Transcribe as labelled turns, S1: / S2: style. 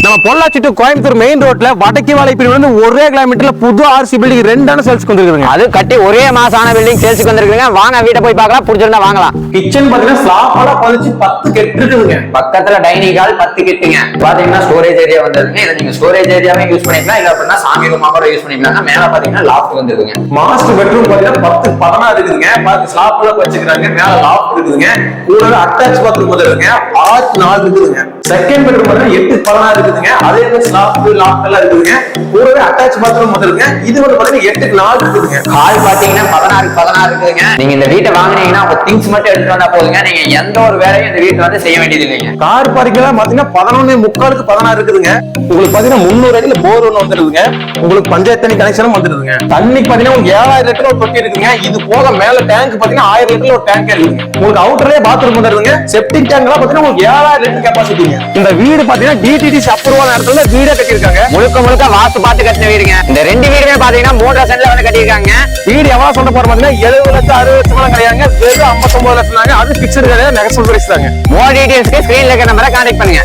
S1: நம்ம Pollachi to Coimbatore main ரோட்ல வடக்கி வாழை பிரிவு ஒரே கிலோமீட்டர்ல புது ஆர்சி பில்டிங் 2 சேல்ஸ்க்கு வந்துருக்குங்க.
S2: அது கட்டி ஒரே மாசம் ஆன பில்டிங் சேல்ஸ்க்கு வந்துருக்குங்க. வாங்க வீட்டை போய் பார்க்கலாம், பிடிச்சிருந்தா வாங்கலாம்.
S1: கிச்சன் பாத்தீங்கன்னா ஸ்லாப்பால பதிச்சு 10 கெட் இருக்குதுங்க.
S2: பக்கத்துல டைனிங் ஹால் 10 கெட்டுங்க. பாத்தீங்கன்னா ஸ்டோரேஜ் ஏரியா வந்துருக்குங்க. இதை நீங்க ஸ்டோரேஜ் ஏரியாவே யூஸ் பண்ணிக்கலாம், இல்ல அப்படின்னா சாமி ரூமா கூட யூஸ் பண்ணிக்கலாம். மேல பாத்தீங்கன்னா லாஃப்ட் வந்துருக்குங்க.
S1: மாஸ்டர் பெட்ரூம் பாத்தீங்கன்னா 10-16 இருக்குதுங்க. பாத்து ஸ்லாப்ல வச்சிருக்காங்க. மேல லாஃப்ட் இருக்குதுங்க. கூடவே அட்டாச் பாத்ரூம் வந்துருக்குங்க. 4 இருக்குதுங்க. செகண்ட் பெட்ரூம் பாத்தீங்கன்னா 8-16 இருக்குதுங்க. அதே மாதிரி ஸ்லாப் லாஃப்ட் எல்லாம் இருக்குதுங்க. கூடவே அட்டாச் பாத்ரூம் வந்துருக்குங்க. இது வந்து பாத்தீங்கன்னா 8-4 இருக்குதுங்க.
S2: ஹால் பாத்தீங்கன்னா 16 இருக்குதுங்க. நீங்க இந்த வீட்டை வாங்குனீங்கன்னா உங்க திங்ஸ் மட்டும் எடுத்துட்டு வந்தா போதுங்க. நீங்க எந்த ஒரு வேலையும் இந்த வீட்டுல வந்து செய்ய வேண்டியது இல்லைங்க.
S1: கார் பார்க்கிங்லாம் பாத்தீங்கன்னா 11.75க்கு 16 இருக்குதுங்க. உங்களுக்கு பாத்தீங்கன்னா 300 அடியில போர் ஒண்ணு வந்துருதுங்க. உங்களுக்கு பஞ்சாயத்து தண்ணி கனெக்ஷனும் வந்துருதுங்க. தண்ணிக்கு பாத்தீங்கன்னா 7000 லிட்டர் ஒரு தொட்டி இருக்குங்க. இது போக மேல டேங்க் பாத்தீங்கன்னா 1000 லிட்டர் ஒரு டேங்க் இருக்குங்க. உங்களுக்கு அவுட்டர்லயே பாத்ரூம் வந்துருதுங்க. செப்டிக் டேங்க் எல்லாம் பாத்தீங்கன்னா உங்களுக்கு 7000 லிட்டர் கெபாசிட்டிங்க. இந்த வீடு பாத்தீங்கன்னா டிடிடிசி அப்ரூவல் இடத்துல வீடே கட்டியிருக்காங்க.
S2: முழுக்க வாஸ்து பார்த்து கட்டின வீடுங்க. இந்த 2 வீடுமே பாத்தீங்கன்னா 3 சென்ட்ல வந்து கட்டியிருக்காங்க.
S1: வீடு எவ்வளவு சொல்ல போற பாத்தீங்கன்னா 70 லட்சம் 60 லட்சம் எல்லாம் கிடையாதுங்க. வெறும் 59 லட்சம் தாங்க. அது பிக்சடு கிடையாது, நெகசல் பிரைஸ் தாங்க.
S2: மோர் டீடைல்ஸ்க்கு ஸ்கிரீன்ல இருக்க நம்பரை கான்டாக்ட் பண்ணுங்க.